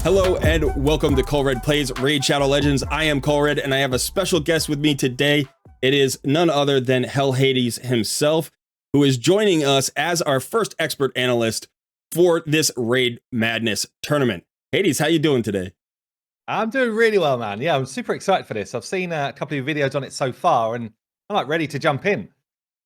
Hello and welcome to Colred Plays Raid Shadow Legends. I am Colred and I have a special guest with me today. It is none other than Hell Hades himself, who is joining us as our first expert analyst for this Raid Madness tournament. Hades, how you doing today? I'm doing really well, man. Yeah, I'm super excited for this. I've seen a couple of videos on it so far and I'm like ready to jump in.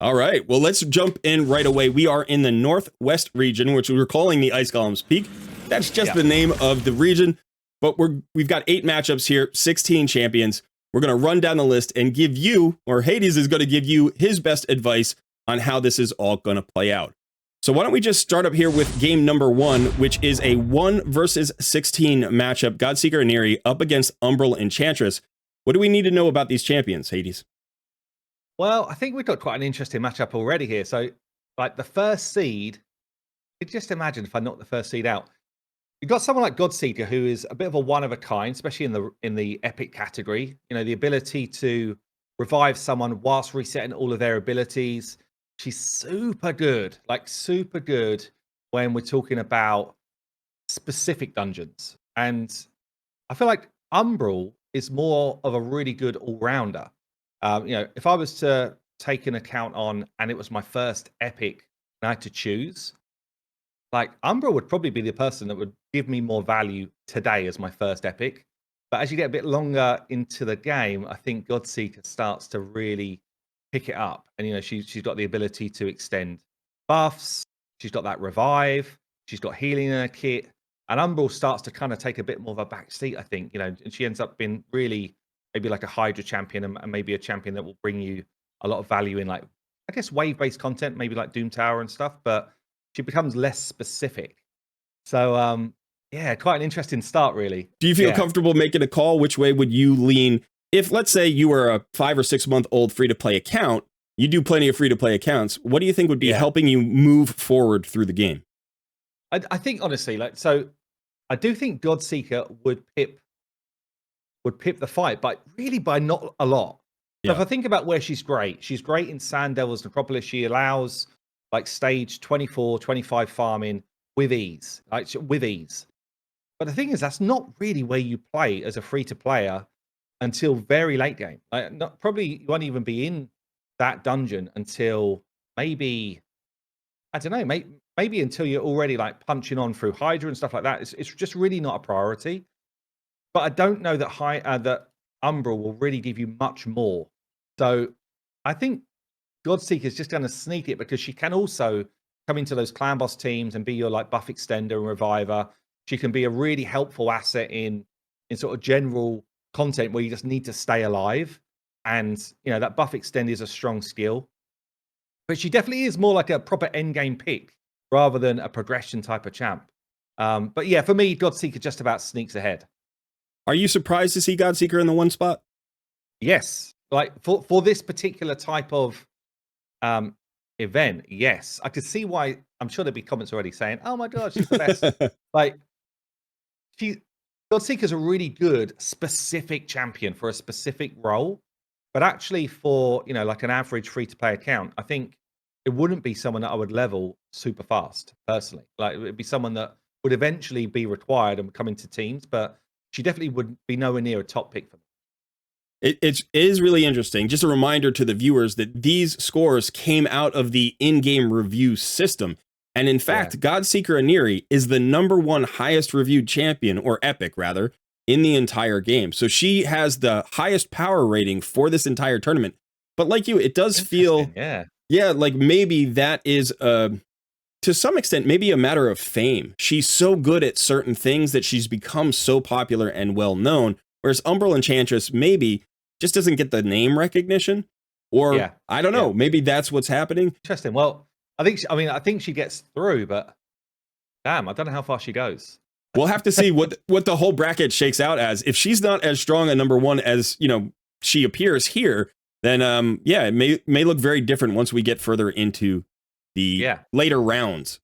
All right, well, let's jump in right away. We are in the Northwest region, which we're calling the Ice Golem's Peak. That's just the name of the region, but we've got 8 matchups here, 16 champions. We're going to run down the list and give you, or Hades is going to give you his best advice on how this is all going to play out. So why don't we just start up here with game number 1, which is a 1 versus 16 matchup. Godseeker and Neri up against Umbral Enchantress. What do we need to know about these champions, Hades? Well, I think we've got quite an interesting matchup already here. So, like the first seed, you just imagine if I knock the first seed out. You've got someone like Godseeker, who is a bit of a one of a kind, especially in the epic category. You know, the ability to revive someone whilst resetting all of their abilities. She's super good, like super good when we're talking about specific dungeons. And I feel like Umbral is more of a really good all-rounder. You know, if I was to take an account on, and it was my first epic, and I had to choose, like Umbral would probably be the person that would give me more value today as my first epic. But as you get a bit longer into the game, I think Godseeker starts to really pick it up. And, you know, she's got the ability to extend buffs. She's got that revive. She's got healing in her kit. And Umbral starts to kind of take a bit more of a back seat, I think, you know, and she ends up being really maybe like a Hydra champion and maybe a champion that will bring you a lot of value in, like, I guess, wave-based content, maybe like Doom Tower and stuff. But she becomes less specific. So, yeah, quite an interesting start, really. Do you feel comfortable making a call? Which way would you lean? If, let's say, you were a 5 or 6 month old free-to-play account, you do plenty of free-to-play accounts. What do you think would be helping you move forward through the game? I think, honestly, like, so I do think Godseeker would pip the fight, but really by not a lot. So if I think about where she's great in Sand Devil's Necropolis. She allows like stage 24, 25 farming with ease, like with ease. But the thing is, that's not really where you play as a free-to-player until very late game. Like, probably you won't even be in that dungeon until maybe, I don't know, maybe until you're already like punching on through Hydra and stuff like that. It's just really not a priority. But I don't know that that Umbral will really give you much more. So I think Godseeker is just going to sneak it because she can also come into those clan boss teams and be your like buff extender and reviver. She can be a really helpful asset in sort of general content where you just need to stay alive. And, you know, that buff extend is a strong skill. But she definitely is more like a proper endgame pick rather than a progression type of champ. But yeah, for me, Godseeker just about sneaks ahead. Are you surprised to see Godseeker in the 1 spot? Yes. Like for this particular type of event, yes. I could see why. I'm sure there'd be comments already saying, oh my god, she's the best. Like, Godseeker's a really good specific champion for a specific role. But actually for, you know, like an average free-to-play account, I think it wouldn't be someone that I would level super fast, personally. Like, it would be someone that would eventually be required and come into teams, but she definitely would be nowhere near a top pick for me. It is really interesting. Just a reminder to the viewers that these scores came out of the in-game review system. And in fact, Godseeker Neri is the #1 highest reviewed champion, or epic rather, in the entire game. So she has the highest power rating for this entire tournament. But like you, it does feel, like maybe that is, to some extent, maybe a matter of fame. She's so good at certain things that she's become so popular and well known. Whereas Umbral Enchantress maybe just doesn't get the name recognition, or I don't know, maybe that's what's happening. Interesting. Well, I think she gets through, but damn, I don't know how far she goes. We'll have to see what the whole bracket shakes out as. If she's not as strong a #1 as, you know, she appears here, then it may look very different once we get further into the later rounds.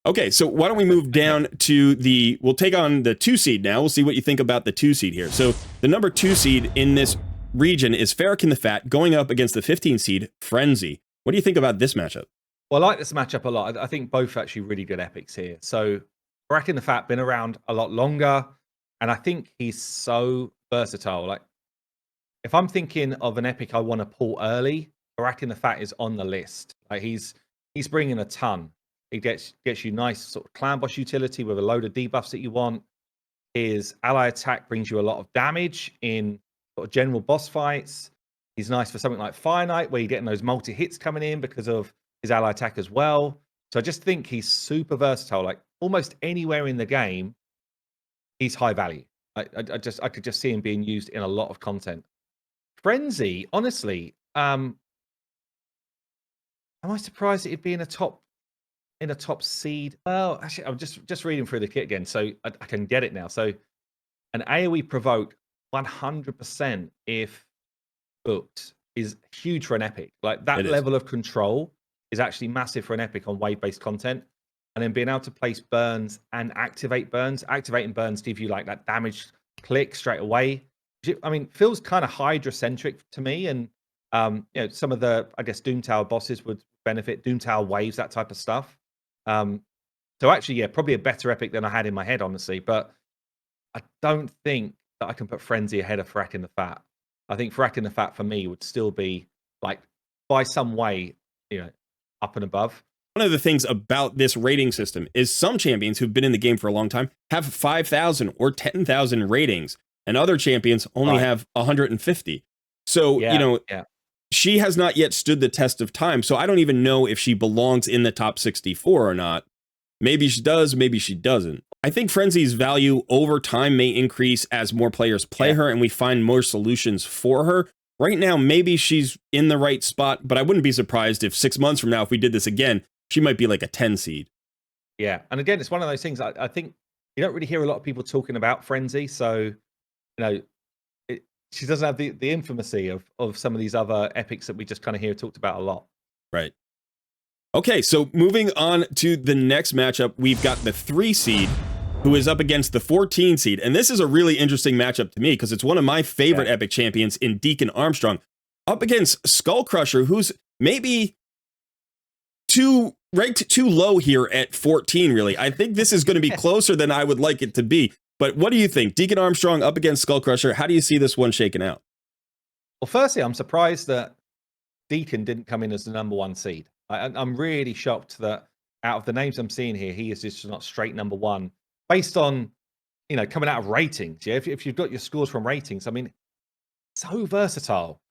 Okay, so why don't we move down to we'll take on the 2 seed now. We'll see what you think about the 2 seed here. So the #2 seed in this region is Farakin the Fat going up against the 15 seed Frenzy. What do you think about this matchup? Well, I like this matchup a lot. I think both actually really good epics here. So Farakin the Fat been around a lot longer, and I think he's so versatile. Like, if I'm thinking of an epic I want to pull early, Farakin the Fat is on the list. Like, he's bringing a ton. He gets you nice sort of clan boss utility with a load of debuffs that you want. His ally attack brings you a lot of damage in sort of general boss fights. He's nice for something like Fire Knight, where you're getting those multi hits coming in because of his ally attack as well. So I just think he's super versatile. Like, almost anywhere in the game, he's high value. I could just see him being used in a lot of content. Frenzy, honestly, am I surprised that he'd be in a top seed? Well, actually, I'm just reading through the kit again, so I can get it now. So an AoE provoke 100% if booked is huge for an epic. Like, that level of control is actually massive for an epic on wave-based content. And then being able to place burns and activate burns. Activating burns give you like that damage click straight away. I mean, feels kind of Hydra-centric to me. And you know, some of the, I guess, Doom Tower bosses would benefit. Doom Tower waves, that type of stuff. So actually, yeah, probably a better epic than I had in my head, honestly. But I don't think that I can put Frenzy ahead of Farakin the Fat. I think Farakin the Fat for me would still be, like, by some way, you know, up and above. One of the things about this rating system is some champions who've been in the game for a long time have 5,000 or 10,000 ratings, and other champions only have 150. So, you know, she has not yet stood the test of time. So I don't even know if she belongs in the top 64 or not. Maybe she does, maybe she doesn't. I think Frenzy's value over time may increase as more players play her and we find more solutions for her. Right now, maybe she's in the right spot, but I wouldn't be surprised if 6 months from now, if we did this again, she might be like a 10 seed. Yeah. And again, it's one of those things, I think you don't really hear a lot of people talking about Frenzy. So, you know, she doesn't have the infamousy of some of these other epics that we just kind of hear talked about a lot. Right. Okay, so moving on to the next matchup, we've got the 3 seed who is up against the 14 seed. And this is a really interesting matchup to me because it's one of my favorite epic champions in Deacon Armstrong up against Skullcrusher, who's maybe ranked too low here at 14, really. I think this is going to be closer than I would like it to be. But what do you think? Deacon Armstrong up against Skullcrusher. How do you see this one shaking out? Well, firstly, I'm surprised that Deacon didn't come in as the number 1 seed. I'm really shocked that out of the names I'm seeing here, he is just not straight number 1 based on, you know, coming out of ratings. Yeah, if you've got your scores from ratings, I mean, so versatile.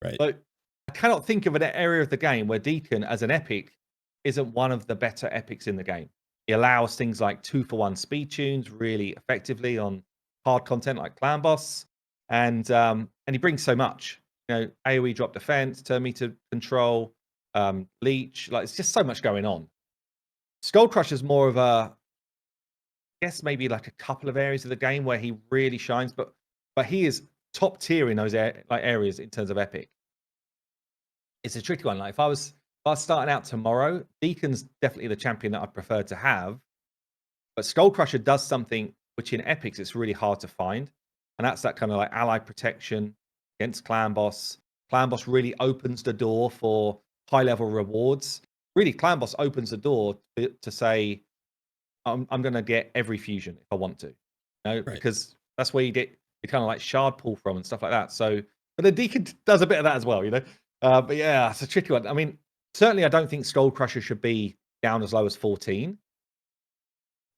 Right. But I cannot think of an area of the game where Deacon as an epic isn't one of the better epics in the game. He allows things like 2-for-1 speed tunes really effectively on hard content like Clan Boss, and he brings so much. You know, AoE drop defense, turn meter control, leech. Like, it's just so much going on. Skullcrusher's more of a, I guess, maybe like a couple of areas of the game where he really shines, but he is top tier in those areas in terms of epic. It's a tricky one. Like, if I was starting out tomorrow, Deacon's definitely the champion that I prefer to have. But Skullcrusher does something which in epics it's really hard to find. And that's that kind of like ally protection against Clan Boss. Clan Boss really opens the door for high level rewards. Really, Clan Boss opens the door to say, I'm going to get every fusion if I want to. You know, because that's where you get your kind of like shard pull from and stuff like that. So, but the Deacon does a bit of that as well, you know. But yeah, it's a tricky one. I mean, certainly, I don't think Skullcrusher should be down as low as 14.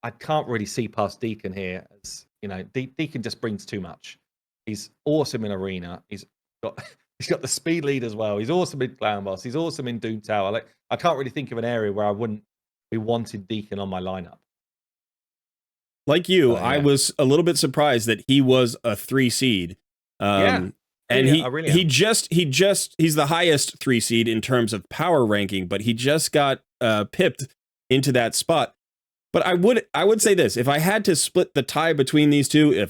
I can't really see past Deacon here. As you know, Deacon just brings too much. He's awesome in Arena. He's got the speed lead as well. He's awesome in Clan Boss. He's awesome in Doom Tower. Like, I can't really think of an area where I wouldn't be wanting Deacon on my lineup. Like you, I was a little bit surprised that he was a 3 seed. And he's the highest 3 seed in terms of power ranking, but he just got pipped into that spot. But I would say this, if I had to split the tie between these two,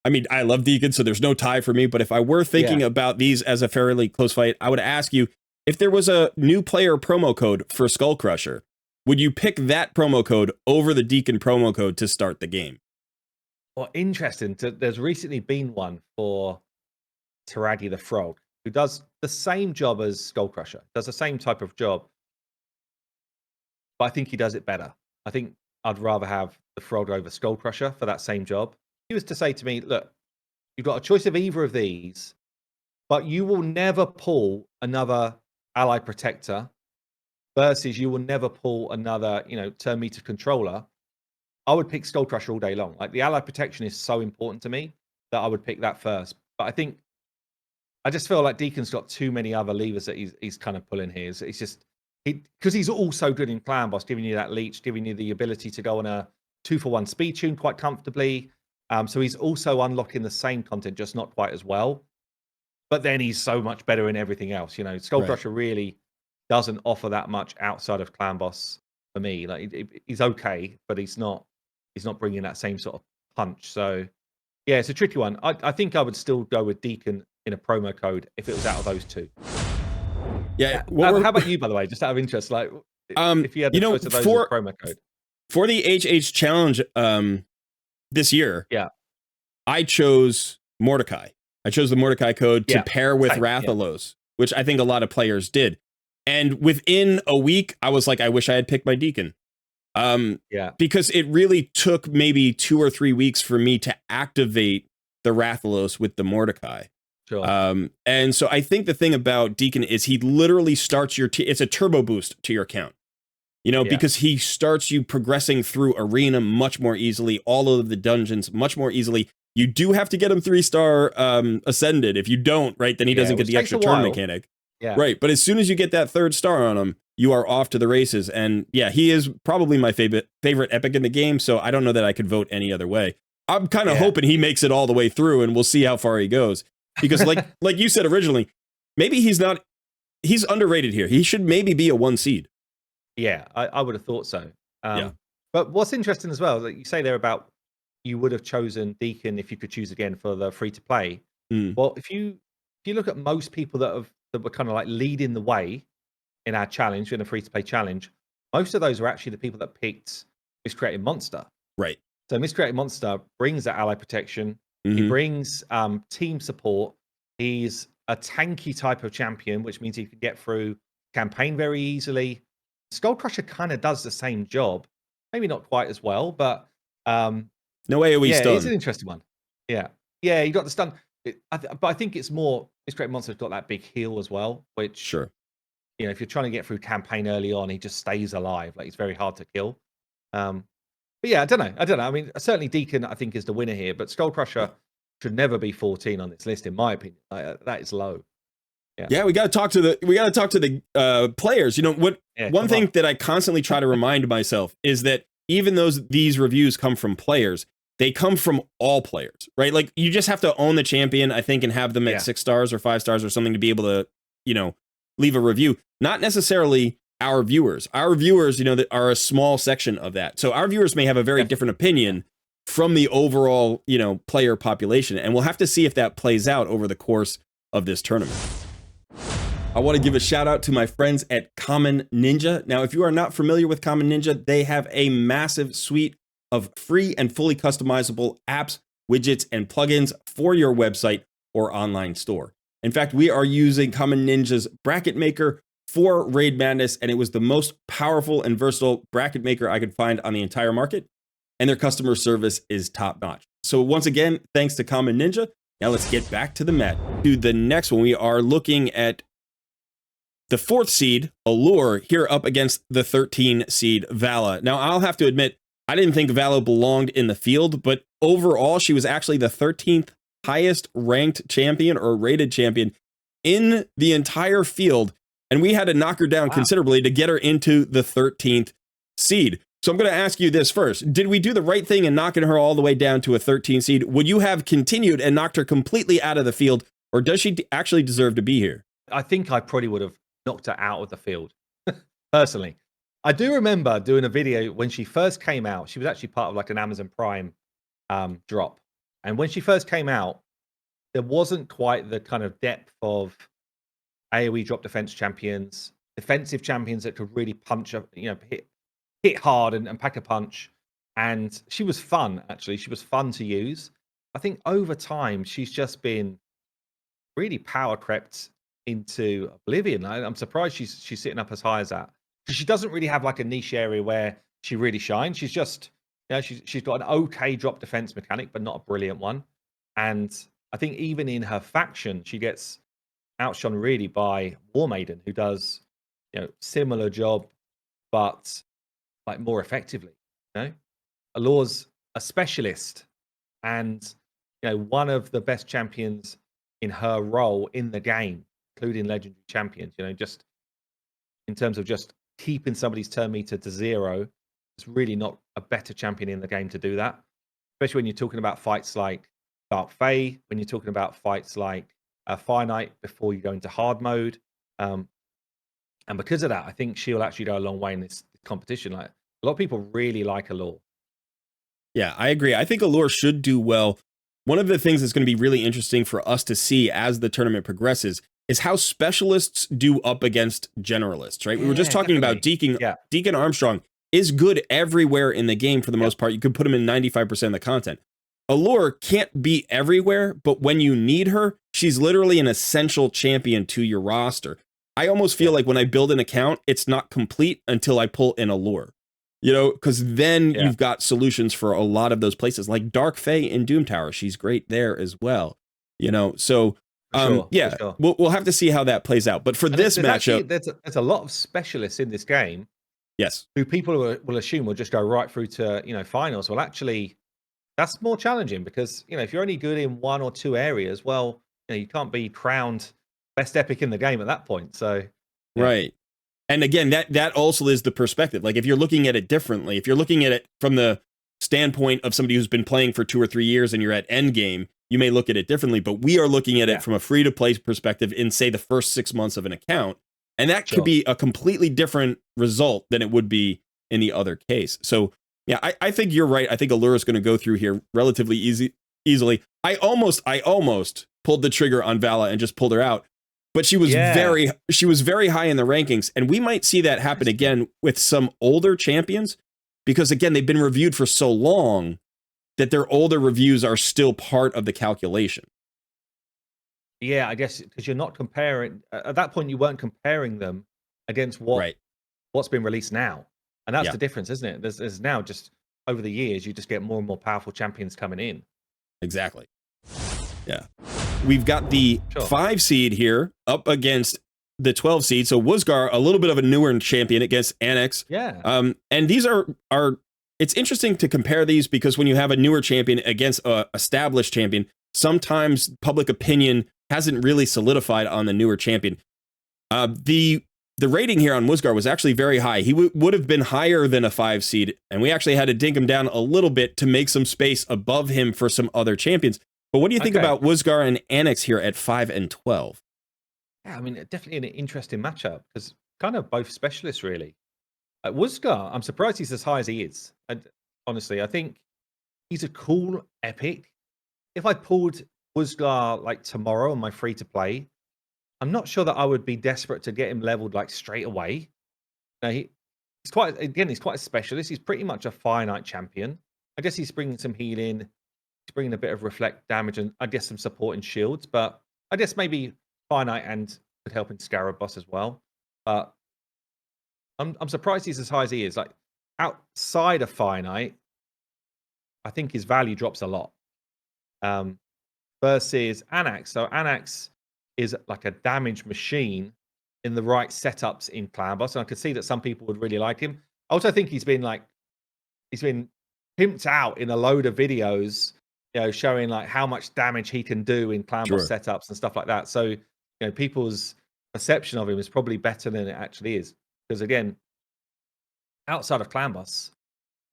I love Deacon, so there's no tie for me, but if I were thinking about these as a fairly close fight, I would ask you if there was a new player promo code for Skullcrusher, would you pick that promo code over the Deacon promo code to start the game? Well, interesting. There's recently been one for Tayrel the Frog, who does the same job as Skullcrusher, does the same type of job, but I think he does it better. I think I'd rather have the Frog over Skullcrusher for that same job. He was to say to me, look, you've got a choice of either of these, but you will never pull another ally protector versus you will never pull another, turn meter controller. I would pick Skullcrusher all day long. Like, the ally protection is so important to me that I would pick that first. But I just feel like Deacon's got too many other levers that he's kind of pulling here. It's just because he's also good in Clan Boss, giving you that leech, giving you the ability to go on a 2-for-1 speed tune quite comfortably. So he's also unlocking the same content, just not quite as well. But then he's so much better in everything else. Skullcrusher really doesn't offer that much outside of Clan Boss for me. Like, he's okay, but he's not bringing that same sort of punch. So yeah, it's a tricky one. I think I would still go with Deacon in a promo code if it was out of those two. Yeah. How about you, by the way, just out of interest? Like, if you had the choice of those as a promo code for the HH challenge this year, I chose Mordecai. I chose the Mordecai code to pair with Rathalos, which I think a lot of players did. And within a week, I was like, I wish I had picked my Deacon. Because it really took maybe 2 or 3 weeks for me to activate the Rathalos with the Mordecai. Sure. And so I think the thing about Deacon is he literally starts it's a turbo boost to your count. Because he starts you progressing through arena much more easily, all of the dungeons much more easily. You do have to get him 3-star ascended. If you don't, right, then he doesn't get the extra turn mechanic. Yeah. Right. But as soon as you get that 3rd star on him, you are off to the races. And yeah, he is probably my favorite epic in the game. So I don't know that I could vote any other way. I'm kind of hoping he makes it all the way through, and we'll see how far he goes. Because like you said originally, maybe he's underrated here. He should maybe be a 1 seed. Yeah, I would have thought so. But what's interesting as well, that you say there about you would have chosen Deacon if you could choose again for the free to play. Well, if you look at most people that were kind of like leading the way in our challenge, in a free to play challenge, most of those were actually the people that picked Miscreated Monster. Right. So Miscreated Monster brings that ally protection. He brings team support. He's a tanky type of champion, which means he can get through campaign very easily. Skullcrusher kind of does the same job, maybe not quite as well, but no AoE stun. It's an interesting one. Yeah, you got the stun, but I think it's more Miscreated Monster's got that big heal as well, which if you're trying to get through campaign early on, he just stays alive. Like, it's very hard to kill. But yeah, I don't know. I mean, certainly Deacon, I think, is the winner here, but Skullcrusher should never be 14 on this list, in my opinion. That is low. Yeah, we got to talk to the players. One thing that I constantly try to remind myself is that even though these reviews come from players, they come from all players, right? Like, you just have to own the champion, I think, and have them at 6 stars or 5 stars or something to be able to, leave a review. Not necessarily our viewers. Our viewers, that are a small section of that. So our viewers may have a very different opinion from the overall, player population. And we'll have to see if that plays out over the course of this tournament. I want to give a shout out to my friends at Common Ninja. Now, if you are not familiar with Common Ninja, they have a massive suite of free and fully customizable apps, widgets, and plugins for your website or online store. In fact, we are using Common Ninja's Bracket Maker for Raid Madness, and it was the most powerful and versatile bracket maker I could find on the entire market, and their customer service is top-notch. So once again, thanks to Common Ninja. Now let's get back to the mat. To the next one, we are looking at the 4th seed, Allure, here up against the 13 seed, Vala. Now, I'll have to admit, I didn't think Vala belonged in the field, but overall, she was actually the 13th highest ranked champion or rated champion in the entire field. And we had to knock her down considerably to get her into the 13th seed. So I'm going to ask you this first. Did we do the right thing in knocking her all the way down to a 13 seed? Would you have continued and knocked her completely out of the field, or does she actually deserve to be here? I think I probably would have knocked her out of the field, personally. I do remember doing a video when she first came out. She was actually part of like an Amazon Prime drop. And when she first came out, there wasn't quite the kind of depth of AoE drop defense champions, defensive champions that could really punch up, hit hard and pack a punch. And she was fun, actually. She was fun to use. I think over time, she's just been really power crept into oblivion. I'm surprised she's sitting up as high as that. Because she doesn't really have like a niche area where she really shines. She's just, she's got an okay drop defense mechanic, but not a brilliant one. And I think even in her faction, she gets outshone really by War Maiden, who does, similar job, but like more effectively. Allure's a specialist, and one of the best champions in her role in the game, including legendary champions. Just in terms of just keeping somebody's turn meter to 0, it's really not a better champion in the game to do that. Especially when you're talking about fights like Dark Fae, when you're talking about fights like Fire Knight before you go into hard mode. And because of that, I think she'll actually go a long way in this competition. Like, a lot of people really like Allure. Yeah, I agree. I think Allure should do well. One of the things that's going to be really interesting for us to see as the tournament progresses is how specialists do up against generalists, right? We were just talking about Deacon. Yeah. Deacon Armstrong is good everywhere in the game for the most part. You could put him in 95% of the content. Allure can't be everywhere, but when you need her, she's literally an essential champion to your roster. I almost feel like when I build an account, it's not complete until I pull in Allure. Because then you've got solutions for a lot of those places, like Dark Fae in Doom Tower. She's great there as well. So sure. We'll have to see how that plays out. But for this matchup, there's a lot of specialists in this game. Yes, who people will assume will just go right through to finals. Well, actually, that's more challenging because if you're only good in 1 or 2 areas, well, you can't be crowned best epic in the game at that point. So right. And again, that also is the perspective. Like, if you're looking at it differently, if you're looking at it from the standpoint of somebody who's been playing for 2 or 3 years and you're at end game, you may look at it differently. But we are looking at it from a free-to-play perspective in, say, the first 6 months of an account. And that could be a completely different result than it would be in the other case. So, yeah, I think you're right. I think Allure is going to go through here relatively easily. I almost pulled the trigger on Vala and just pulled her out. But she was very high in the rankings, and we might see that happen again with some older champions, because again, they've been reviewed for so long that their older reviews are still part of the calculation. Yeah, I guess because you're not comparing at that point, you weren't comparing them against what's been released now, and that's the difference, isn't it? There's now just over the years, you just get more and more powerful champions coming in. Exactly. Yeah. We've got the 5 seed here up against the 12 seed. So Wukgar, a little bit of a newer champion against Anax. Yeah. And these are it's interesting to compare these because when you have a newer champion against a established champion, sometimes public opinion hasn't really solidified on the newer champion. The rating here on Wukgar was actually very high. He would have been higher than a 5 seed, and we actually had to dink him down a little bit to make some space above him for some other champions. But what do you think about Wukgar and Anax here at 5 and 12? Yeah, I mean, definitely an interesting matchup because kind of both specialists, really. Wukgar, I'm surprised he's as high as he is. And honestly, I think he's a cool epic. If I pulled Wukgar like tomorrow on my free to play, I'm not sure that I would be desperate to get him leveled like straight away. He's quite a specialist. He's pretty much a Fire Knight champion. I guess he's bringing some healing. He's bringing a bit of reflect damage and I guess some support in shields. But I guess maybe Fire Knight and could help in Scarab boss as well. But I'm surprised he's as high as he is. Like outside of Fire Knight, I think his value drops a lot. Versus Anax. So Anax is like a damage machine in the right setups in Clan Boss. And I could see that some people would really like him. I also think he's been pimped out in a load of videos, showing like how much damage he can do in Clan Boss setups and stuff like that. So, people's perception of him is probably better than it actually is. Because again, outside of Clan Boss,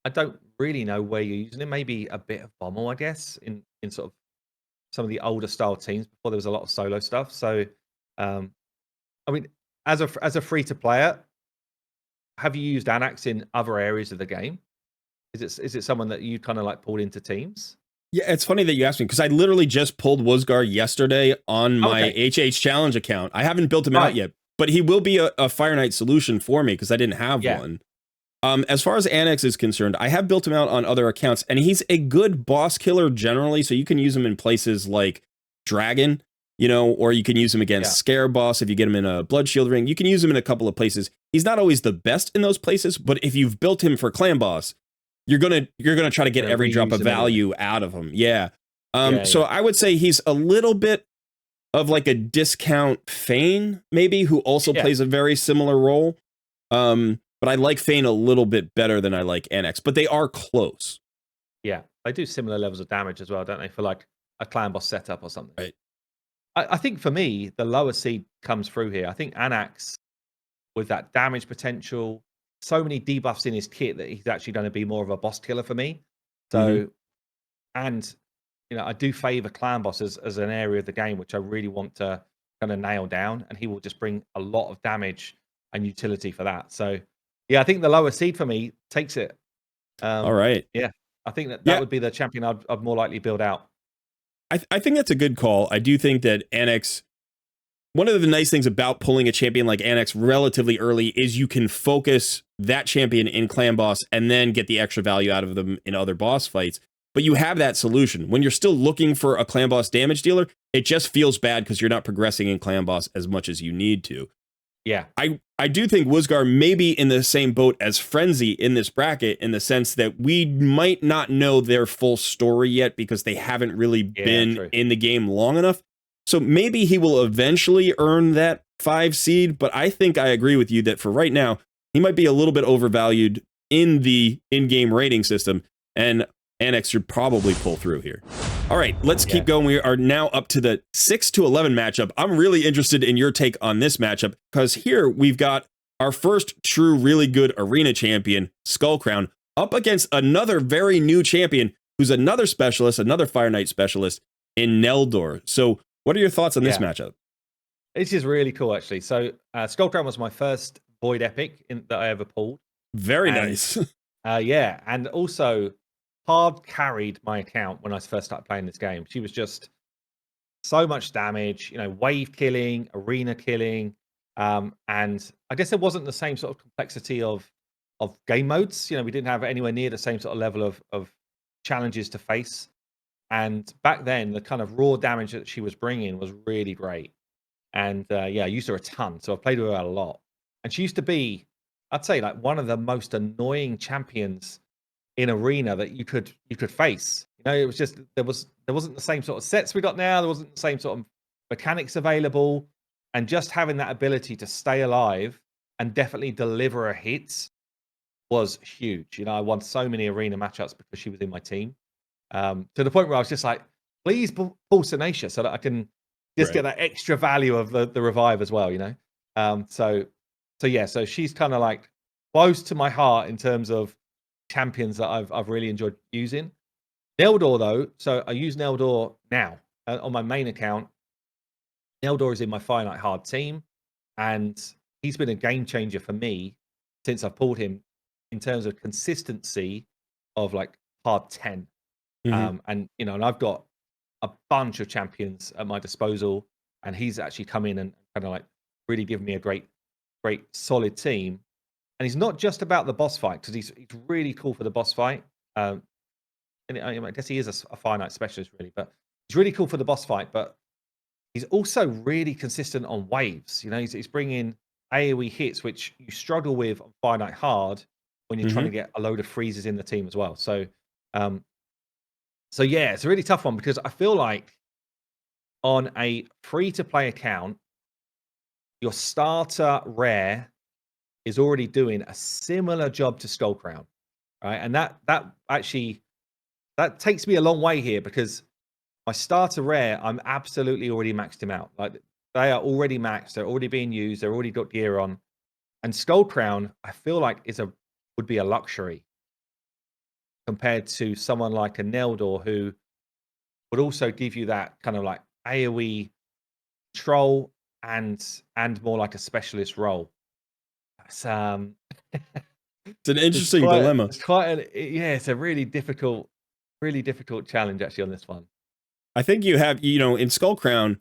I don't really know where you're using him. Maybe a bit of Bommel, I guess, in sort of some of the older style teams before there was a lot of solo stuff. So, I mean, as a free to player, have you used Anax in other areas of the game? Is it someone that you kind of like pulled into teams? Yeah, it's funny that you asked me because I literally just pulled Wukgar yesterday on my HH Challenge account. I haven't built him out yet, but he will be a Fire Knight solution for me because I didn't have one. As far as Anax is concerned, I have built him out on other accounts, and he's a good boss killer generally, so you can use him in places like Dragon. you know, or you can use him against Scare Boss if you get him in a Blood Shield ring. You can use him in a couple of places. He's not always the best in those places, but if you've built him for Clan Boss, you're gonna try to get every drop of value out of him. Yeah. So I would say he's a little bit of like a discount Fane, maybe, who also plays a very similar role. But I like Fane a little bit better than I like Anax, but they are close. Yeah, they do similar levels of damage as well, don't they? For like a Clan Boss setup or something. Right. I think for me, the lower seed comes through here. I think Anax, with that damage potential, so many debuffs in his kit that he's actually going to be more of a boss killer for me. So, and you know, I do favor Clan Boss as an area of the game which I really want to kind of nail down, and he will just bring a lot of damage and utility for that. So, yeah, I think the lower seed for me takes it. All right. Yeah, I think that would be the champion I'd more likely build out. I think that's a good call. I do think that Anax, one of the nice things about pulling a champion like Anax relatively early is you can focus that champion in Clan Boss and then get the extra value out of them in other boss fights. But you have that solution. When you're still looking for a Clan Boss damage dealer, it just feels bad because you're not progressing in Clan Boss as much as you need to. Yeah. I do think Wukgar may be in the same boat as Frenzy in this bracket, in the sense that we might not know their full story yet because they haven't really been in the game long enough. So maybe he will eventually earn that 5 seed, but I think I agree with you that for right now, he might be a little bit overvalued in the in-game rating system, and Anax should probably pull through here. All right, let's keep going. We are now up to the 6 to 11 matchup. I'm really interested in your take on this matchup because here we've got our first true really good arena champion, Skullcrown, up against another very new champion who's another specialist, another Fire Knight specialist in Nolor. So what are your thoughts on this matchup? This is really cool, actually. So Skullcrown was my first Void Epic that I ever pulled. Very nice. Yeah, and also hard carried my account when I first started playing this game. She was just so much damage, you know, wave killing, arena killing, and I guess it wasn't the same sort of complexity of game modes. You know, we didn't have anywhere near the same sort of level of challenges to face. And back then, the kind of raw damage that she was bringing was really great. And yeah, I used her a ton, so I played with her a lot. And she used to be, I'd say, like one of the most annoying champions in arena that you could face. You know, it was just there wasn't the same sort of sets we got now. There wasn't the same sort of mechanics available, and just having that ability to stay alive and definitely deliver a hit was huge. You know, I won so many arena matchups because she was in my team, to the point where I was just like, please pull Tenacia so that I can just get that extra value of the revive as well. You know, so yeah, so she's kind of like close to my heart in terms of champions that I've really enjoyed using. Nolor though, so I use Nolor now on my main account. Nolor is in my Fire Knight hard team, and he's been a game changer for me since I've pulled him in terms of consistency of like hard 10. And you know, and I've got a bunch of champions at my disposal, and he's actually come in and kind of like really given me a great solid team. And he's not just about the boss fight, because he's really cool for the boss fight. And I guess he is a Fire Knight specialist, really, but he's really cool for the boss fight. But he's also really consistent on waves. You know, he's bringing AoE hits, which you struggle with on Fire Knight hard when you're trying to get a load of freezes in the team as well. So, yeah, it's a really tough one because I feel like on a free-to-play account, your starter rare is already doing a similar job to Skullcrown, right? And that actually takes me a long way here, because my starter rare, I'm absolutely already maxed him out. Like, they are already maxed, they're already being used, they're already got gear on. And Skullcrown, I feel like would be a luxury compared to someone like a Nolor, who would also give you that kind of like AoE control and more like a specialist role. It's an interesting dilemma. It's a really difficult challenge actually on this one. I think you have, you know, in Skullcrown,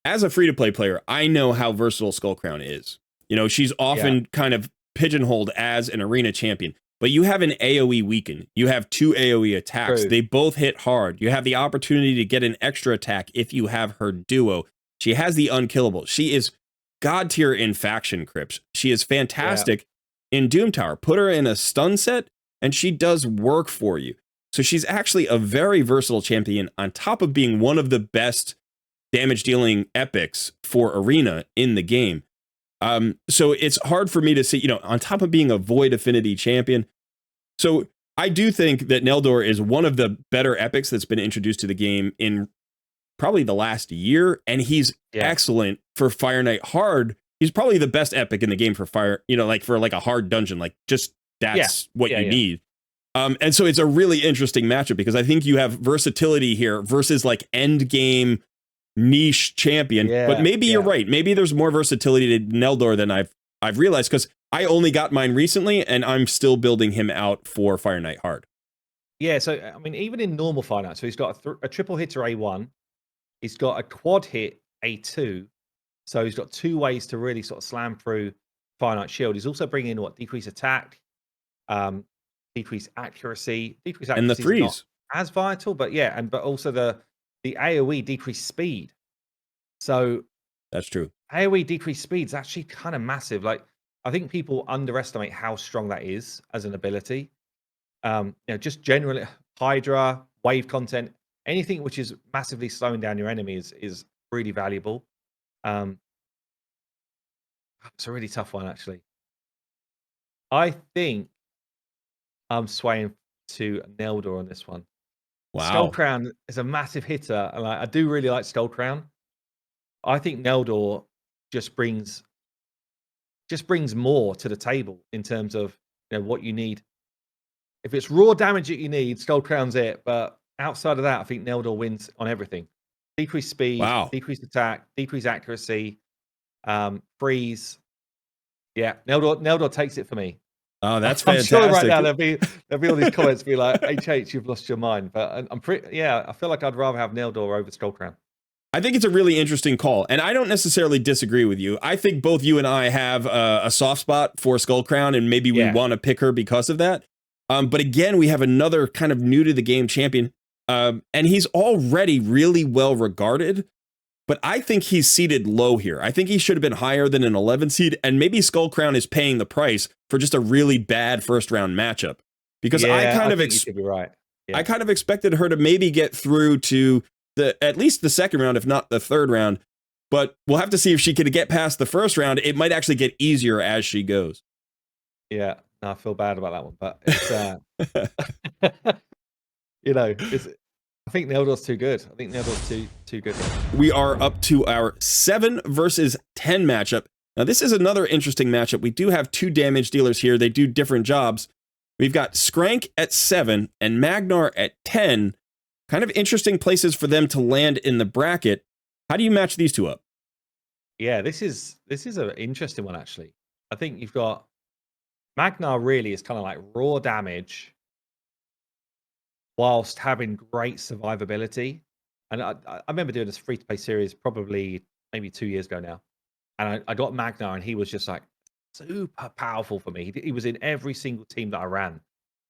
as a free-to-play player, I know how versatile Skullcrown is. You know, she's often kind of pigeonholed as an arena champion. but you have an AoE weaken. You have 2 AoE attacks. True. They both hit hard. You have the opportunity to get an extra attack if you have her duo. She has the unkillable. She is god tier in faction crypts. She is fantastic in Doom Tower. Put her in a stun set and she does work for you. So she's actually a very versatile champion on top of being one of the best damage dealing epics for arena in the game. So it's hard for me to see, you know, on top of being a void affinity champion. So I do think that Nolor is one of the better epics that's been introduced to the game in probably the last year. And he's excellent for Fire Knight hard. He's probably the best epic in the game for fire, you know, like for like a hard dungeon, like just that's what you need. And so it's a really interesting matchup because I think you have versatility here versus like end game niche champion. But maybe you're right. Maybe there's more versatility to Nolor than I've realized, because I only got mine recently and I'm still building him out for Fire Knight hard. Yeah, so I mean, even in normal Fire Knight, so he's got a triple hitter A1, he's got a quad hit A2, so he's got 2 ways to really sort of slam through Fire Knight shield. He's also bringing in decrease attack, decrease accuracy. Decrease accuracy and the freeze is not as vital, but but also the AoE decrease speed. So that's true. AoE decrease speed is actually kind of massive. Like, I think people underestimate how strong that is as an ability. You know, just generally Hydra, wave content, anything which is massively slowing down your enemies is really valuable. It's a really tough one, actually. I think I'm swaying to Nolor on this one. Wow. Skullcrown is a massive hitter, and I do really like Skullcrown. I think Nolor just brings more to the table in terms of, you know, what you need. If it's raw damage that you need, Skullcrown's it. But outside of that, I think Nolor wins on everything. Decreased speed, decreased attack, decreased accuracy, freeze. Yeah, Nolor takes it for me. Oh, that's I'm fantastic. sure right now there'll be all these comments be like, HH, you've lost your mind. But I'm pretty, I feel like I'd rather have Nolor over Skullcrown. I think it's a really interesting call, and I don't necessarily disagree with you. I think both you and I have a soft spot for Skullcrown, and maybe we want to pick her because of that. But again, we have another kind of new to the game champion, and he's already really well regarded. But I think he's seated low here. I think he should have been higher than an 11 seed, and maybe Skullcrown is paying the price for just a really bad first round matchup. Because I kind of I kind of expected her to maybe get through to at least the second round, if not the third round. But we'll have to see if she could get past the first round. It might actually get easier as she goes. Yeah, no, I feel bad about that one, but it's you know, I think Nolor's too good. I think Nolor's too good. We are up to our 7 versus 10 matchup. Now, this is another interesting matchup. We do have 2 damage dealers here. They do different jobs. We've got Scank at 7 and Magnarr at 10. Kind of interesting places for them to land in the bracket. How do you match these two up? Yeah, this is an interesting one, actually. I think you've got Magnarr really is kind of like raw damage whilst having great survivability. And I remember doing this free-to-play series probably maybe 2 years ago now. And I got Magnarr, and he was just like super powerful for me. He was in every single team that I ran,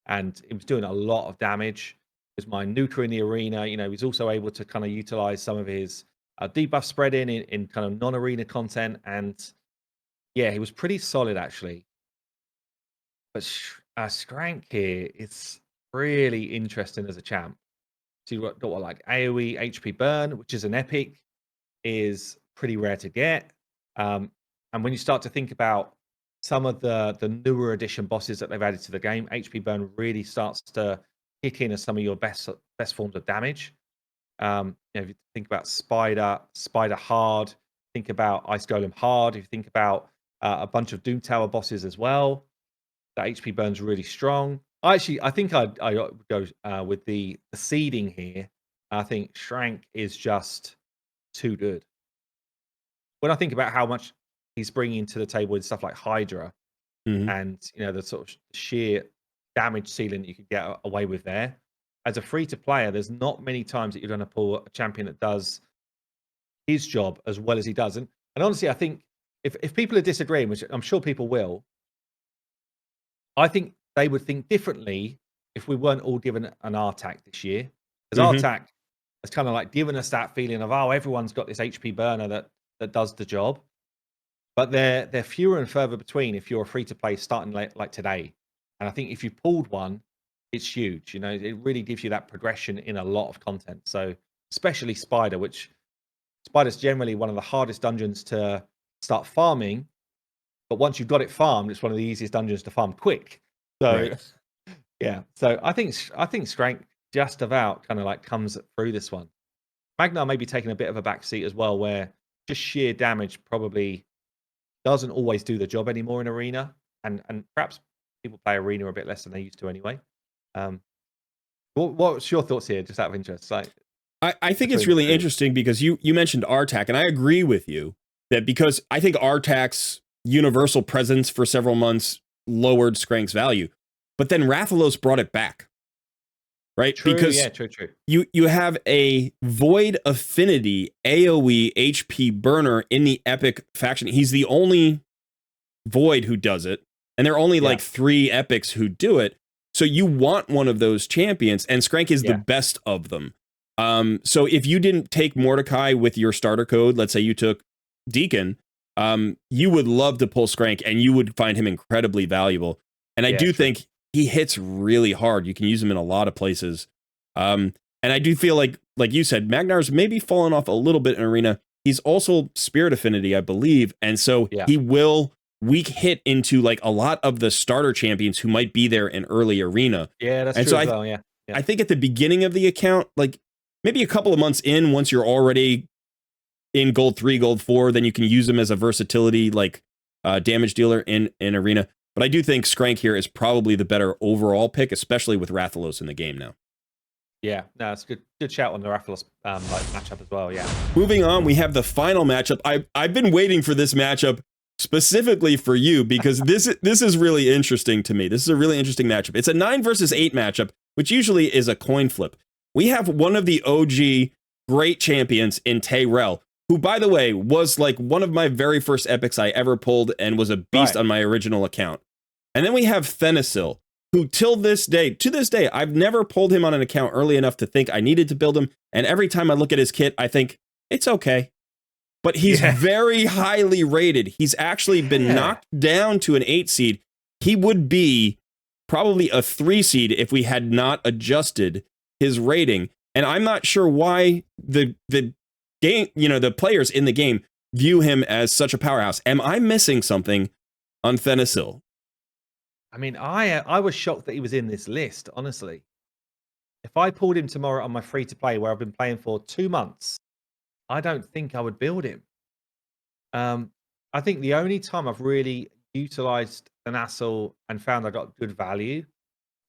and he was doing a lot of damage. He was my nuker in the arena. You know, he's also able to kind of utilize some of his debuff spreading in kind of non-arena content. And yeah, he was pretty solid, actually. But Scank here, it's really interesting as a champ. So you've got what, like AoE HP burn, which is an epic, is pretty rare to get. And when you start to think about some of the newer edition bosses that they've added to the game, HP burn really starts to kick in as some of your best forms of damage. You know, if you think about Spider hard, think about Ice Golem hard. If you think about a bunch of Doom Tower bosses as well, that HP burn's really strong. I think I go with the seeding here. I think Scank is just too good. When I think about how much he's bringing to the table with stuff like Hydra, and you know, the sort of sheer damage ceiling that you could get away with there, as a free to player, there's not many times that you're going to pull a champion that does his job as well as he does. And honestly, I think if people are disagreeing, which I'm sure people will, I think they would think differently if we weren't all given an RTAC this year. Because Mhm. RTAC has kind of like given us that feeling of, oh, everyone's got this HP burner that does the job. But they're fewer and further between if you're a free-to-play starting like today. And I think if you pulled one, it's huge. You know, it really gives you that progression in a lot of content. So especially Spider, which Spider's generally one of the hardest dungeons to start farming. But once you've got it farmed, it's one of the easiest dungeons to farm quick. So Right. yeah. So I think Scank just about kind of like comes through this one. Magnarr may be taking a bit of a back seat as well, where just sheer damage probably doesn't always do the job anymore in Arena. And perhaps people play Arena a bit less than they used to anyway. What's your thoughts here, just out of interest? Like, I think it's between the really two. interesting because you mentioned RTAC, and I agree with you that because I think RTAC's universal presence for several months lowered Skrank's value, but then Rathalos brought it back, right? True, because yeah, true. you have a Void Affinity AoE HP burner in the Epic faction. He's the only Void who does it, and there are only like 3 Epics who do it. So you want one of those champions, and Skrank is the best of them. So if you didn't take Mordecai with your starter code, let's say you took Deacon, you would love to pull Skrank, and you would find him incredibly valuable. And I do think he hits really hard. You can use him in a lot of places. And I do feel like you said, Magnarr's maybe fallen off a little bit in Arena. He's also Spirit Affinity, I believe. And so he will weak hit into like a lot of the starter champions who might be there in early Arena. Yeah, that's and true so as well, yeah. I think at the beginning of the account, like maybe a couple of months in, once you're already in Gold 3, Gold 4, then you can use him as a versatility like damage dealer in Arena. But I do think Skrank here is probably the better overall pick, especially with Rathalos in the game now. Yeah, no, it's good shout on the Rathalos like matchup as well, yeah. Moving on, we have the final matchup. I've been waiting for this matchup specifically for you because this is really interesting to me. This is a really interesting matchup. It's a 9 versus 8 matchup, which usually is a coin flip. We have one of the OG great champions in Tayrel, who, by the way, was like one of my very first epics I ever pulled and was a beast on my original account. And then we have Thylessia, who to this day, I've never pulled him on an account early enough to think I needed to build him. And every time I look at his kit, I think it's okay. But he's very highly rated. He's actually been knocked down to an 8 seed. He would be probably a 3 seed if we had not adjusted his rating. And I'm not sure why the game, the players in the game view him as such a powerhouse. Am I missing something on Thylessia? I mean, I was shocked that he was in this list, honestly. If I pulled him tomorrow on my free-to-play where I've been playing for 2 months, I don't think I would build him. I think the only time I've really utilized an Assel and found I got good value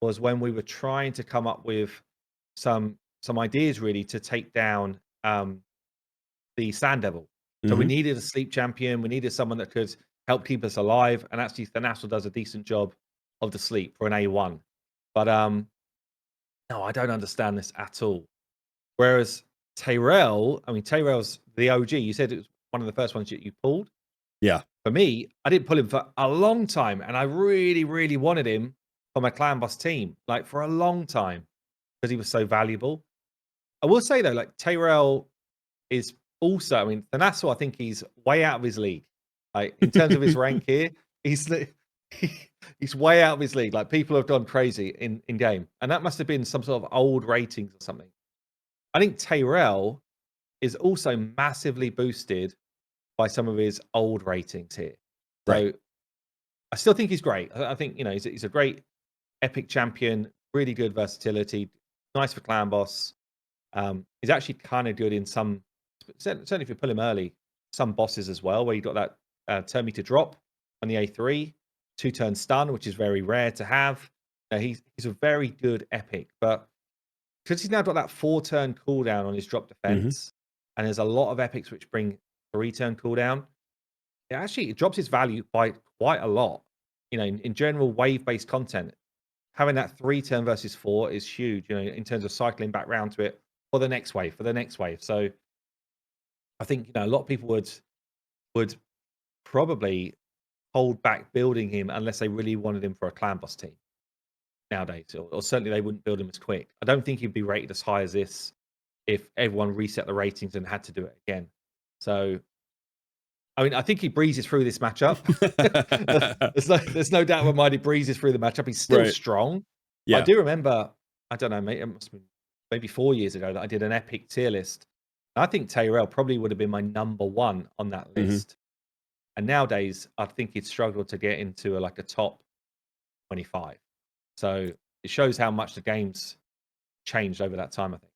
was when we were trying to come up with some ideas really to take down the Sand Devil. So we needed a sleep champion. We needed someone that could help keep us alive. And actually, Thanassel does a decent job of the sleep for an A1. But no, I don't understand this at all. Whereas Tayrel, I mean, Tayrel's the OG. You said it was one of the first ones you pulled. Yeah. For me, I didn't pull him for a long time. And I really, really wanted him for my Clan Boss team, like for a long time, because he was so valuable. I will say, though, like Tayrel is also, I mean, Thanassel, I think he's way out of his league. Like in terms of his rank here, he's way out of his league. Like people have gone crazy in game, and that must have been some sort of old ratings or something. I think Tayrel is also massively boosted by some of his old ratings here. So I still think he's great. I think he's a great epic champion, really good versatility, nice for Clan Boss. He's actually kind of good in some, certainly if you pull him early, some bosses as well, where you got that turn meter drop on the A3, 2-turn stun, which is very rare to have. He's a very good epic, but because he's now got that 4-turn cooldown on his drop defense, and there's a lot of epics which bring 3-turn cooldown, it drops his value by quite a lot. In general wave-based content, having that 3-turn versus 4 is huge, in terms of cycling back round to it for the next wave, So I think, a lot of people would probably hold back building him unless they really wanted him for a Clan Boss team. nowadays, or certainly they wouldn't build him as quick. I don't think he'd be rated as high as this if everyone reset the ratings and had to do it again. So, I mean, I think he breezes through this matchup. there's no doubt in my mind he breezes through the matchup. He's still strong. Yeah. I do remember, I don't know, mate, it must have been maybe 4 years ago that I did an epic tier list. I think Tayrel probably would have been my number one on that list. And nowadays, I think he'd struggle to get into like a top 25. So it shows how much the game's changed over that time, I think.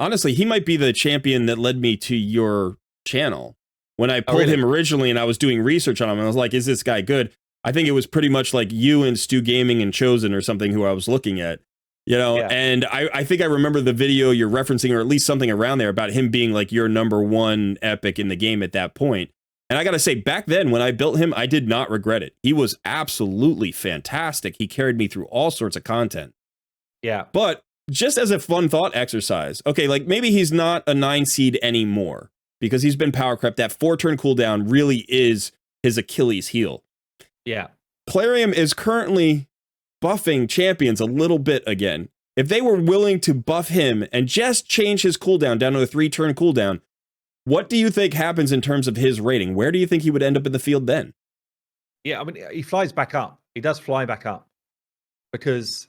Honestly, he might be the champion that led me to your channel. When I pulled him originally and I was doing research on him, and I was like, is this guy good? I think it was pretty much like you and Stu Gaming and Chosen or something who I was looking at. You know, and I think I remember the video you're referencing, or at least something around there about him being like your number one epic in the game at that point. And I got to say, back then when I built him, I did not regret it. He was absolutely fantastic. He carried me through all sorts of content. Yeah. But just as a fun thought exercise, okay, like maybe he's not a 9 seed anymore because he's been power crept. That 4-turn cooldown really is his Achilles heel. Yeah. Plarium is currently buffing champions a little bit again. If they were willing to buff him and just change his cooldown down to a 3-turn cooldown, what do you think happens in terms of his rating? Where do you think he would end up in the field then? Yeah, I mean, he flies back up. He does fly back up because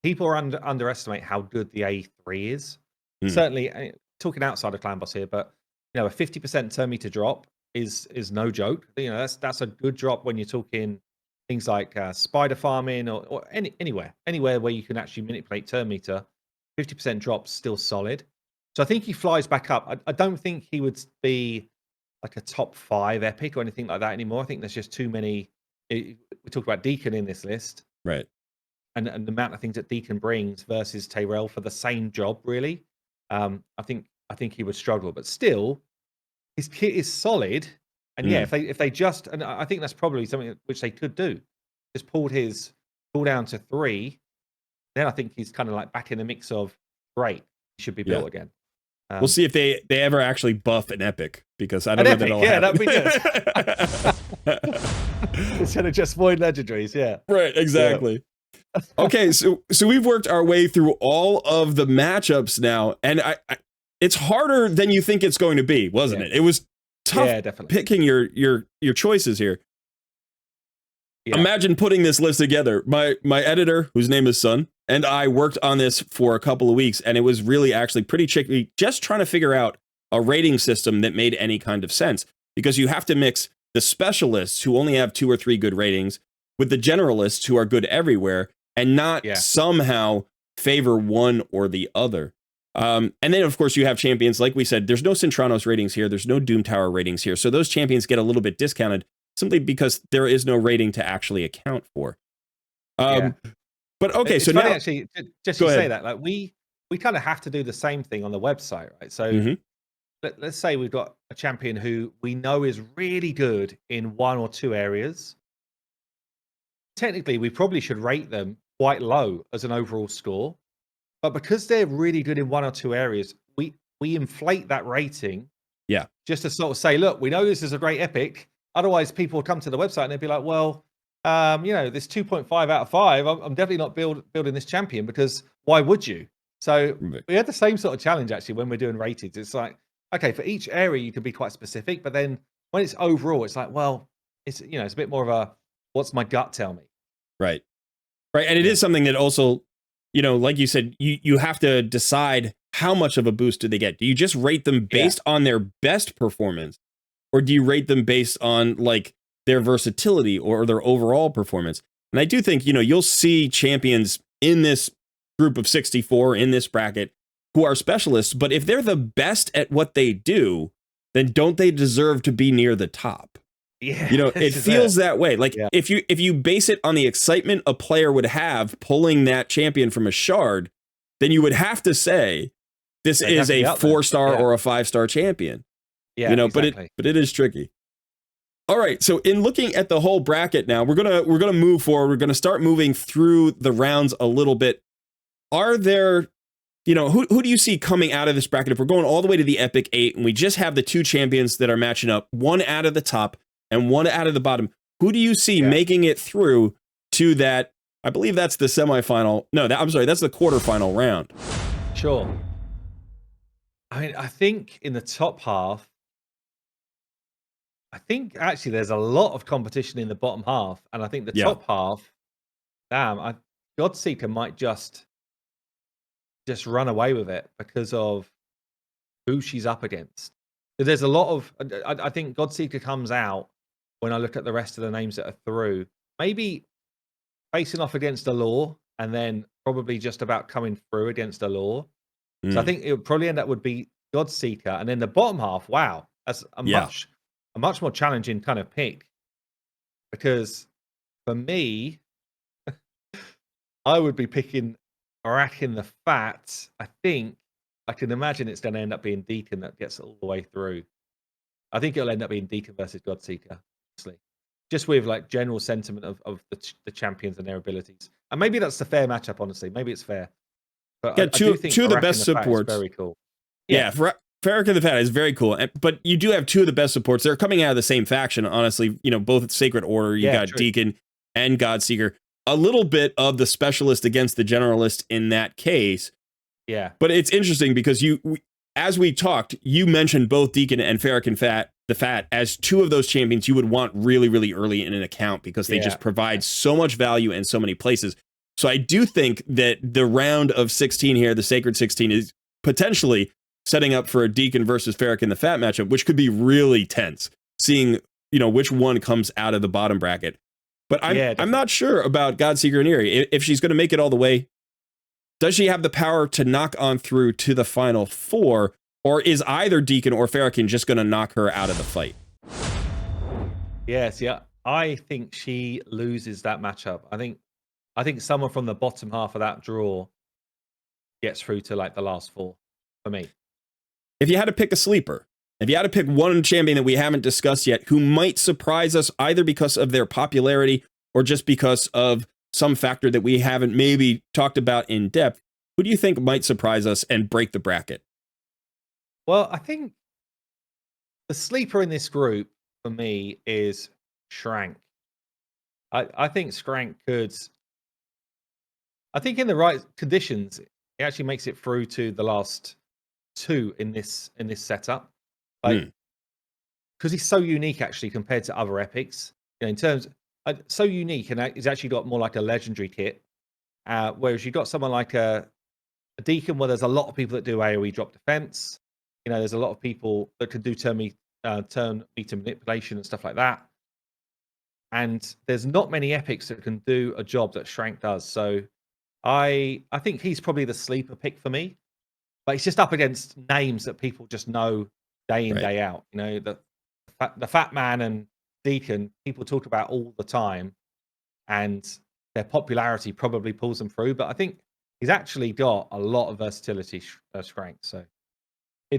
people are underestimate how good the A3 is. Certainly, talking outside of Clan Boss here, but you know, a 50% turn meter drop is no joke. You know, that's a good drop when you're talking things like spider farming or anywhere where you can actually manipulate turn meter. 50% drop's still solid. So I think he flies back up. I don't think he would be like a top 5 epic or anything like that anymore. I think there's just too many. We talked about Deacon in this list, right? And the amount of things that Deacon brings versus Tayrel for the same job, really. I think he would struggle, but still, his kit is solid. And yeah, if they just, and I think that's probably something which they could do, just pulled his cooldown to 3, then I think he's kind of like back in the mix of great, he should be built again. We'll see if they ever actually buff an epic, because I don't know that'll happen. That'd be good. Instead of just void legendaries, Right, exactly. Yeah. Okay, so we've worked our way through all of the matchups now, and I it's harder than you think it's going to be, wasn't it? It was tough picking your choices here. Imagine putting this list together. My editor, whose name is Sun, and I worked on this for a couple of weeks, and it was really actually pretty tricky just trying to figure out a rating system that made any kind of sense, because you have to mix the specialists who only have 2 or 3 good ratings with the generalists who are good everywhere, and not somehow favor one or the other. And then, of course, you have champions. Like we said, there's no Centranos ratings here. There's no Doom Tower ratings here. So those champions get a little bit discounted simply because there is no rating to actually account for. But okay, it's so funny, now actually, just to say that, like we kind of have to do the same thing on the website, right? So let's say we've got a champion who we know is really good in 1 or 2 areas. Technically, we probably should rate them quite low as an overall score, but because they're really good in 1 or 2 areas, we inflate that rating. Just to sort of say, look, we know this is a great epic. Otherwise, people would come to the website and they'd be like, well, you know, this 2.5 out of 5, I'm definitely not building this champion, because why would you? So we had the same sort of challenge actually when we're doing ratings. It's like, okay, for each area you can be quite specific, but then when it's overall, it's like, well, it's, you know, it's a bit more of a, what's my gut tell me? Right. And it is something that also, you know, like you said, you have to decide how much of a boost do they get. Do you just rate them based on their best performance, or do you rate them based on like their versatility or their overall performance? And I do think, you know, you'll see champions in this group of 64 in this bracket who are specialists, but if they're the best at what they do, then don't they deserve to be near the top? You know, it feels that way. Like if you base it on the excitement a player would have pulling that champion from a shard, then you would have to say this is a 4-star or a 5-star champion. You know, but it is tricky. All right, so in looking at the whole bracket now, we're gonna move forward. We're gonna start moving through the rounds a little bit. Are there, you know, who do you see coming out of this bracket? If we're going all the way to the Epic 8 and we just have the 2 champions that are matching up, one out of the top and one out of the bottom, who do you see making it through to that I believe that's the semifinal. No, I'm sorry, that's the quarterfinal round. Sure. I mean, I think in the top half, I think actually there's a lot of competition in the bottom half, and I think the top half, damn, Godseeker might just run away with it because of who she's up against. There's a lot of, I think Godseeker comes out when I look at the rest of the names that are through, maybe facing off against Allure, and then probably just about coming through against Allure. So I think it would probably end up would be Godseeker, and then the bottom half. Wow, that's a much more challenging kind of pick, because for me, I would be picking Farakin the Fat. I think I can imagine it's going to end up being Deacon that gets all the way through. I think it'll end up being Deacon versus Godseeker, honestly, just with like general sentiment of the champions and their abilities, and maybe that's the fair matchup. Honestly, maybe it's fair. But I do think two of the best supports. Very cool. Yeah, Farakin the Fat is very cool. But you do have two of the best supports. They're coming out of the same faction, honestly. You know, both Sacred Order. You got Deacon and Godseeker. A little bit of the specialist against the generalist in that case. Yeah. But it's interesting because as we talked, you mentioned both Deacon and Farakin the Fat as two of those champions you would want really, really early in an account, because they just provide so much value in so many places. So I do think that the round of 16 here, the Sacred 16, is potentially setting up for a Deacon versus Farakin the Fat matchup, which could be really tense, seeing, you know, which one comes out of the bottom bracket. But I'm not sure about Godseeker and Eerie. If she's going to make it all the way, does she have the power to knock on through to the final four, or is either Deacon or Farakin just going to knock her out of the fight? Yes, yeah. I think she loses that matchup. I think someone from the bottom half of that draw gets through to like the last four for me. If you had to pick a sleeper, if you had to pick one champion that we haven't discussed yet who might surprise us either because of their popularity or just because of some factor that we haven't maybe talked about in depth, who do you think might surprise us and break the bracket? Well, I think the sleeper in this group for me is Scank. I think Scank could... I think in the right conditions, it actually makes it through to the last two in this setup. Like, because he's so unique actually compared to other epics. You know, in terms so unique, and he's actually got more like a legendary kit. Whereas you've got someone like a Deacon, where there's a lot of people that do AoE drop defense. You know, there's a lot of people that can do turn meter manipulation and stuff like that. And there's not many epics that can do a job that Scank does. So I think he's probably the sleeper pick for me, but it's just up against names that people just know day in, day out. You know, the Fat Man and Deacon, people talk about all the time, and their popularity probably pulls them through. But I think he's actually got a lot of versatility, Scank. So I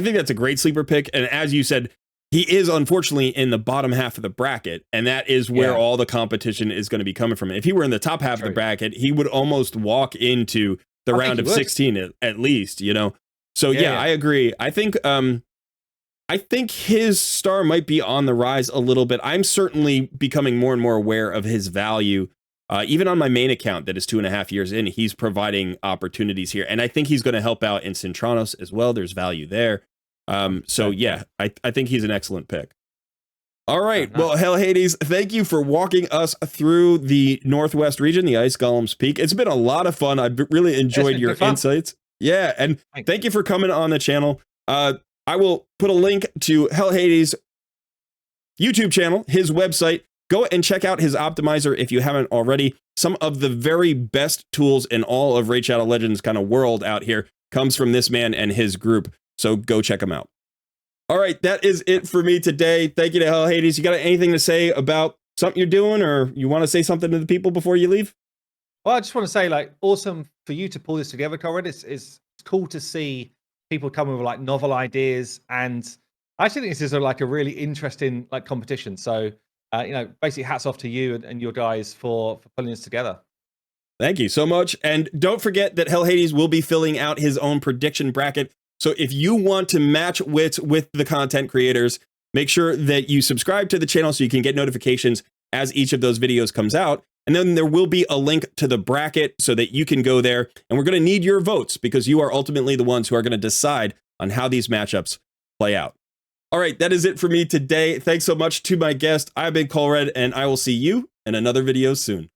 think that's a great sleeper pick. And as you said, he is unfortunately in the bottom half of the bracket, and that is where all the competition is going to be coming from. If he were in the top half of the bracket, he would almost walk into the round of 16 at least, you know? So I agree. I think his star might be on the rise a little bit. I'm certainly becoming more and more aware of his value. Even on my main account that is 2.5 years in, he's providing opportunities here. And I think he's going to help out in Cintranos as well. There's value there. I think he's an excellent pick. All right. Well, Hell Hades, thank you for walking us through the Northwest region, the Ice Golem's Peak. It's been a lot of fun. I've really enjoyed your insights. Yeah. And thank you for coming on the channel. I will put a link to Hell Hades' YouTube channel, his website. Go and check out his optimizer if you haven't already. Some of the very best tools in all of Raid Shadow Legends kind of world out here comes from this man and his group. So go check him out. All right, that is it for me today. Thank you to Hell Hades. You got anything to say about something you're doing, or you want to say something to the people before you leave? Well, I just want to say, like, awesome for you to pull this together, Conrad. It's cool to see people coming with like novel ideas, and I actually think this is like a really interesting like competition. So, you know, basically hats off to you and your guys for pulling this together. Thank you so much. And don't forget that Hell Hades will be filling out his own prediction bracket. So if you want to match with the content creators, make sure that you subscribe to the channel so you can get notifications as each of those videos comes out. And then there will be a link to the bracket so that you can go there. And we're going to need your votes because you are ultimately the ones who are going to decide on how these matchups play out. All right, that is it for me today. Thanks so much to my guest. I've been Colred, and I will see you in another video soon.